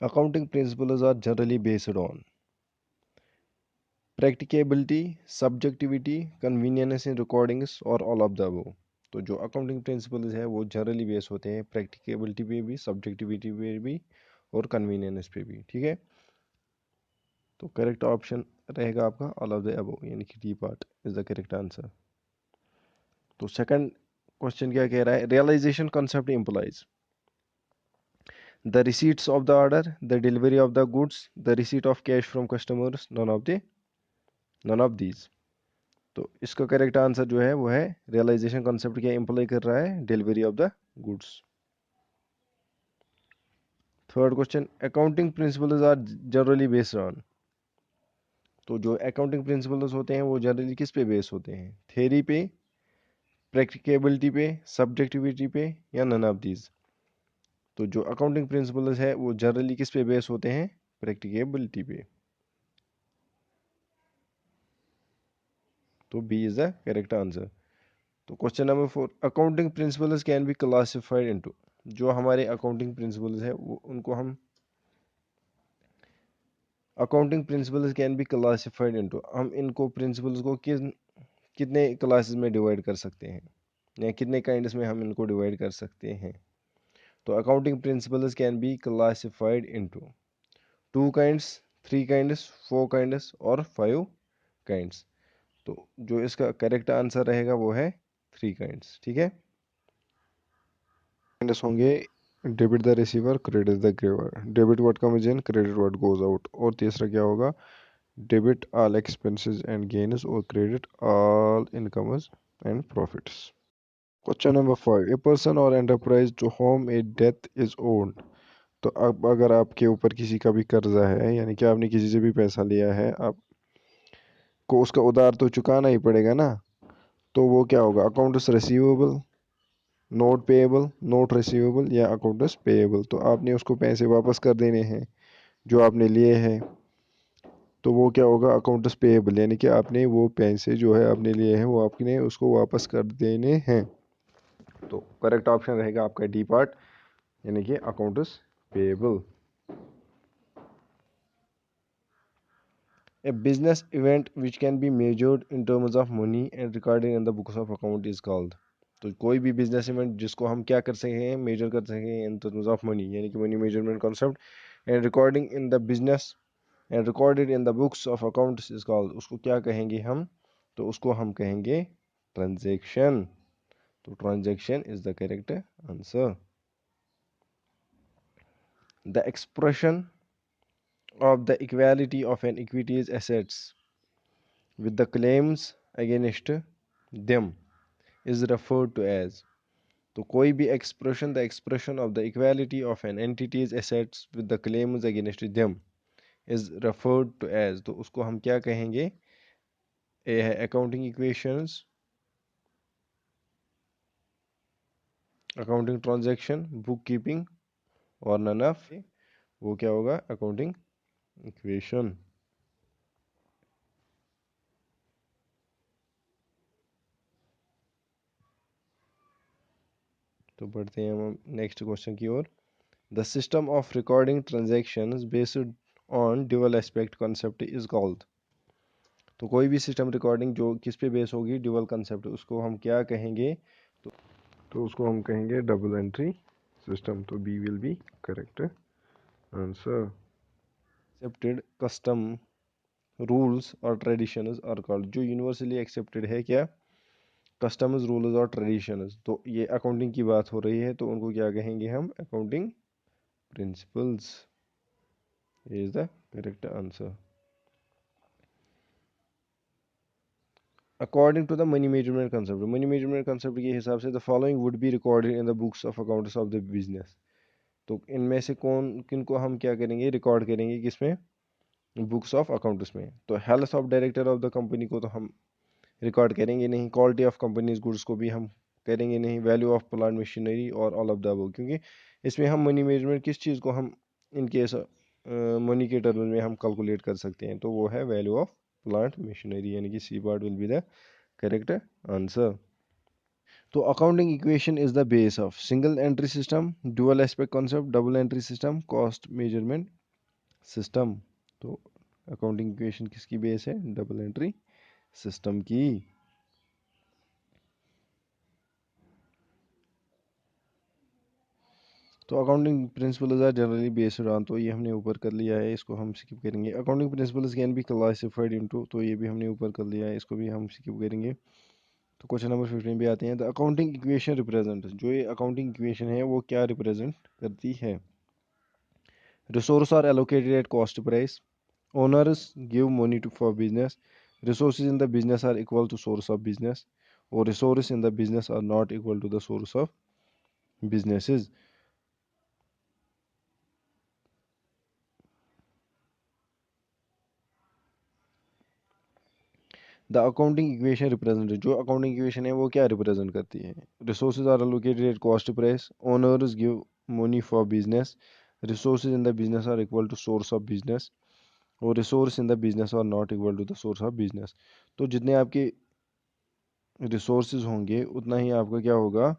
Accounting principles are generally based on practicability, subjectivity, convenience in recordings और all of the above। तो जो accounting principles है वो generally base होते हैं प्रैक्टिकेबिलिटी पे भी, सब्जेक्टिविटी पे भी और कन्वीनियंस पे भी। ठीक है, तो करेक्ट ऑप्शन रहेगा आपका ऑल ऑफ द अबव, यानी कि D part is the correct answer. तो सेकंड क्वेश्चन क्या कह रहा है, realization concept implies the receipts of the order, the delivery of the goods, the receipt of cash from customers, none of these. तो इसका correct answer जो है वो है रियलाइजेशन कंसेप्ट क्या इंप्लाई कर रहा है, delivery of the goods. Third question, accounting principles are generally based on. तो जो अकाउंटिंग प्रिंसिपल्स होते हैं वो जनरली किस पे बेस होते हैं, थ्योरी पे, प्रैक्टिकेबिलिटी पे, सब्जेक्टिविटी पे या नन ऑफ दीज। तो जो अकाउंटिंग प्रिंसिपल्स है वो जनरली किस पे बेस होते हैं, प्रैक्टिकेबिलिटी पे। तो B is the correct answer. तो question number 4, accounting principles can be classified into. जो हमारे अकाउंटिंग प्रिंसिपल्स है वो उनको हम accounting principles can be classified into, हम इनको प्रिंसिपल्स को कितने क्लासेस में डिवाइड कर सकते हैं या कितने काइंड्स में हम इनको डिवाइड कर सकते हैं। तो accounting principles can be classified into 2 kinds, 3 kinds, 4 kinds और 5 काइंड्स। तो जो इसका करेक्ट आंसर रहेगा वो है 3 काइंड्स। ठीक है, काइंड्स होंगे debit the receiver, credit the giver, debit what comes in, credit what goes out, और तीसरा क्या होगा, debit all expenses and gains और credit all incomes and profits. Question number 5, a person और enterprise to whom a debt is owned. तो अब अगर आपके ऊपर किसी का भी कर्जा है, यानी कि आपने किसी से भी पैसा लिया है, आपको उसका उधार तो चुकाना ही पड़ेगा ना। तो वो क्या होगा, accounts receivable, note payable, note receivable या अकाउंट्स पेएबल। तो आपने उसको पैसे वापस कर देने हैं जो आपने लिए हैं, तो वो क्या होगा, अकाउंट्स पेएबल, यानी कि आपने वो पैसे जो है आपने लिए हैं वो आपने उसको वापस कर देने हैं। तो करेक्ट ऑप्शन रहेगा आपका डी पार्ट, यानी कि accounts payable. A business event which can be measured in terms of money and recorded in the books of account is called। तो कोई भी बिजनेस इवेंट जिसको हम क्या कर सके हैं, मेजर कर सके हैं इन टर्म्स ऑफ मनी, यानी कि money measurement concept, and recording in the business and recorded in the books of accounts is called, उसको क्या कहेंगे हम, तो उसको हम कहेंगे ट्रांजैक्शन। तो transaction is the correct answer. The expression of the equality of an equity's assets with the claims against them is referred to as। तो कोई भी expression, the expression of the equality of an entity's assets with the claims against them is referred to as, तो उसको हम क्या कहेंगे, ए है accounting equations, accounting transaction, bookkeeping और none of, वो क्या होगा, accounting equation। तो बढ़ते हैं हम नेक्स्ट क्वेश्चन की ओर। The system of recording transactions based on dual aspect concept is called। तो कोई भी सिस्टम रिकॉर्डिंग जो किस पे बेस होगी, ड्यूअल कंसेप्ट, उसको हम क्या कहेंगे, तो उसको हम कहेंगे डबल एंट्री सिस्टम। तो B will be correct answer. Accepted custom, rules और ट्रेडिशंस आर कॉल्ड। जो यूनिवर्सली एक्सेप्टेड है क्या, कस्टम्स, रूल्स और ट्रेडिशंस। तो ये अकाउंटिंग की बात हो रही है तो उनको क्या कहेंगे हम, accounting principles is the correct answer. According to the money measurement concept, money measurement concept के हिसाब से the following would be recorded in the books of accounts of the business. तो इनमें से कौन किन को हम क्या करेंगे, रिकॉर्ड करेंगे किसमें, बुक्स ऑफ अकाउंट्स में। तो health of director of the company को तो हम रिकॉर्ड करेंगे नहीं, क्वालिटी ऑफ कंपनीज गुड्स को भी हम करेंगे नहीं, वैल्यू ऑफ प्लांट मशीनरी और ऑल ऑफ द अबव, क्योंकि इसमें हम मनी मेजरमेंट किस चीज़ को हम इनके मनी के टर्म्स में हम कैलकुलेट कर सकते हैं, तो वो है वैल्यू ऑफ प्लांट मशीनरी, यानी कि C part will be the correct answer. तो accounting equation is the base of single entry system, dual aspect concept, double entry system, cost measurement system. तो अकाउंटिंग इक्वेशन किसकी base है? Double entry system की। तो accounting principles are generally based on, तो ये हमने ऊपर कर लिया है, इसको हम स्किप करेंगे। Accounting principles can be classified into, तो ये भी हमने ऊपर कर लिया है, इसको भी हम स्किप करेंगे। तो क्वेश्चन नंबर 15 पे आते हैं। द अकाउंटिंग इक्वेशन रिप्रेजेंट, जो ये अकाउंटिंग इक्वेशन है वो क्या रिप्रेजेंट करती है? Resource are allocated at cost price, owners give money to for business, resources in the business are equal to source of business, और resource in the business are not equal to the source of businesses. The accounting equation represent, जो accounting equation है वो क्या represent करती है? Resources are allocated at cost price, owners give money for business, resources in the business are equal to source of business, और resource in the business are not equal to the source of business. तो जितने आपके resources होंगे उतना ही आपका क्या होगा?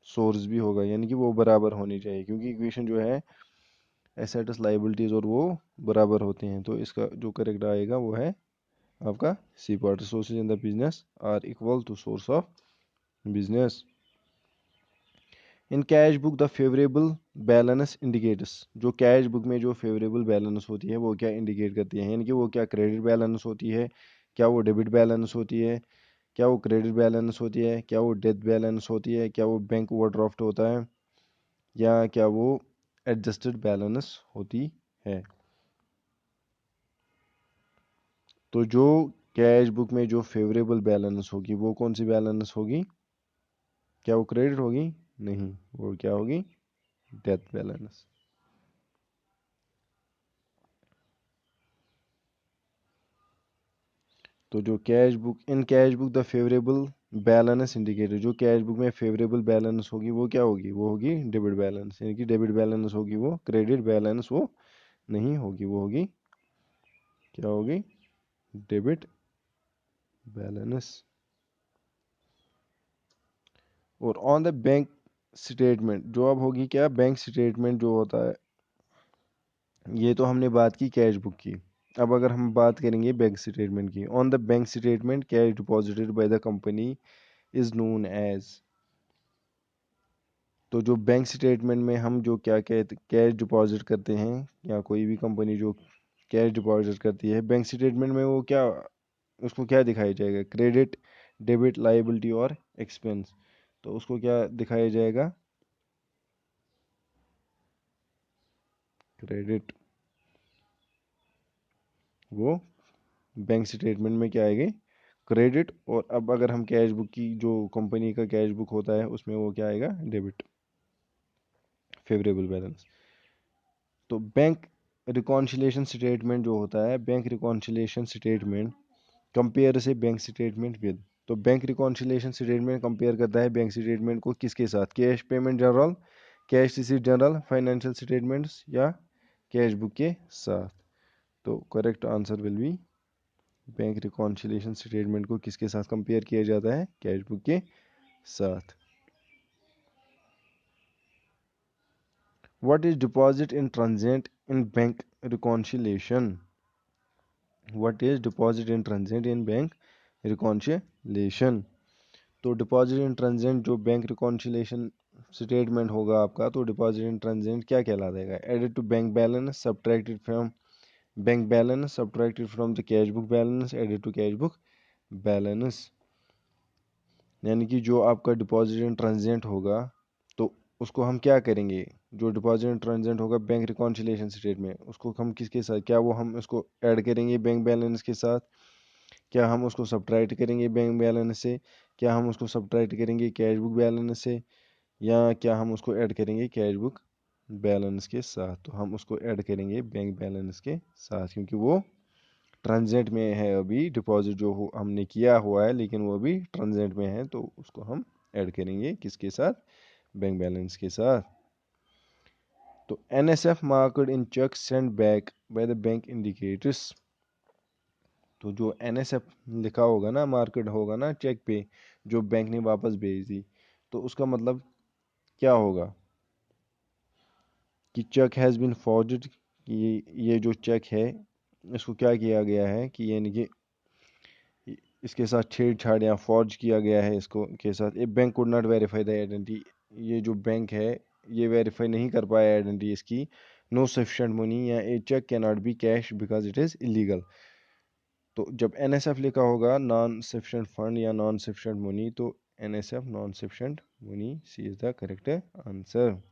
Source भी होगा, यानी कि वो बराबर होनी चाहिए, क्योंकि इक्वेशन जो है एसेट्स लायबिलिटीज और वो बराबर होते हैं। तो इसका जो करेक्ट आएगा वो है आपका C part, resources in the business are equal to source of business. In cash book the favourable balance indicators, जो कैश बुक में जो फेवरेबल बैलेंस होती है वो क्या इंडिकेट करती है? यानी कि वो क्या क्रेडिट बैलेंस होती है, क्या वो डेबिट बैलेंस होती है, क्या वो क्रेडिट बैलेंस होती है, क्या वो डेथ बैलेंस होती है, क्या वो बैंक ओवरड्राफ्ट होता है, या क्या वो एडजस्टेड बैलेंस होती है? तो जो कैश बुक में जो फेवरेबल बैलेंस होगी वो कौन सी बैलेंस होगी? क्या वो क्रेडिट होगी? नहीं, वो क्या होगी? Death balance. तो जो cash book, in cash book the favourable balance indicator, जो कैश बुक में फेवरेबल बैलेंस होगी वो क्या होगी? वो होगी डेबिट बैलेंस, यानी कि डेबिट बैलेंस होगी वो, क्रेडिट बैलेंस वो नहीं होगी, वो होगी क्या होगी? Debit balance. और ऑन द बैंक स्टेटमेंट, जो अब होगी क्या? बैंक स्टेटमेंट जो होता है, ये तो हमने बात की कैश बुक की। अब अगर हम बात करेंगे बैंक स्टेटमेंट की, on the bank statement cash deposited by the company is known as. तो जो बैंक स्टेटमेंट में हम जो क्या कहते कैश डिपॉजिट करते हैं, या कोई भी कंपनी जो कैश डिपॉजिट करती है बैंक स्टेटमेंट में, वो क्या, उसको क्या दिखाया जाएगा? क्रेडिट, डेबिट, लायबिलिटी और एक्सपेंस। तो उसको क्या दिखाया जाएगा? क्रेडिट। वो बैंक स्टेटमेंट में क्या आएगी? क्रेडिट। और अब अगर हम कैश बुक की, जो कंपनी का कैश बुक होता है उसमें वो क्या आएगा? Debit, favourable balance. तो बैंक रिकॉन्सिलेशन स्टेटमेंट जो होता है, बैंक रिकॉन्सिलेशन स्टेटमेंट कंपेयर से बैंक स्टेटमेंट विद। तो बैंक रिकॉन्सिलेशन स्टेटमेंट कंपेयर करता है बैंक स्टेटमेंट को किसके साथ? Cash payment general, cash receipt general, financial statements, या कैश बुक के साथ। तो correct answer will be, bank reconciliation statement को किसके साथ कंपेयर किया जाता है? कैश बुक के साथ। What is deposit in ट्रांजेंट in bank reconciliation? What is deposit in ट्रांजेंट in bank reconciliation? तो डिपॉजिट इन ट्रांजेंट जो बैंक रिकॉन्सिलेशन स्टेटमेंट होगा आपका, तो डिपॉजिट इन ट्रांजेंट क्या कहलाएगा? Added to bank balance, subtracted from bank balance, subtracted from the cash book balance, added to cash book balance. यानी कि जो आपका डिपॉजिट इन ट्रांजेंट होगा, तो उसको हम क्या करेंगे? जो डिपॉजिट इन ट्रांजेंट होगा बैंक रिकॉन्सिलेशन स्टेटमेंट, उसको हम किसके साथ, क्या वो हम उसको ऐड करेंगे बैंक बैलेंस के साथ, क्या हम उसको सब्ट्रैक्ट करेंगे बैंक बैलेंस से, क्या हम उसको सब्ट्रैक्ट करेंगे कैश बुक बैलेंस से, या क्या हम उसको ऐड करेंगे कैश बुक बैलेंस के साथ? तो हम उसको ऐड करेंगे बैंक बैलेंस के साथ, क्योंकि वो ट्रांजेंट में है अभी, डिपॉजिट जो हो हमने किया हुआ है लेकिन वो अभी ट्रांजेंट में है, तो उसको हम ऐड करेंगे किसके साथ? बैंक बैलेंस के साथ। तो NSF marked in cheque send back by the bank indicators. तो जो NSF लिखा होगा ना, मार्केट होगा ना चेक पे, जो बैंक ने वापस भेज दी, तो उसका मतलब क्या होगा कि चेक हैज़ बीन फॉर्ज्ड, ये जो चेक है इसको क्या किया गया है कि यानी कि इसके साथ छेड़छाड़ या फॉर्ज किया गया है इसको के साथ। A bank could not verify the identity, ये जो बैंक है ये वेरीफाई नहीं कर पाया आइडेंटिटी इसकी। नो सफिशिएंट मनी, या a cheque can not be cash because it is illegal. तो जब एनएसएफ लिखा होगा नॉन सफिशिएंट फंड या नॉन सफिशिएंट मनी, तो NSF non sufficient money, C is the correct answer.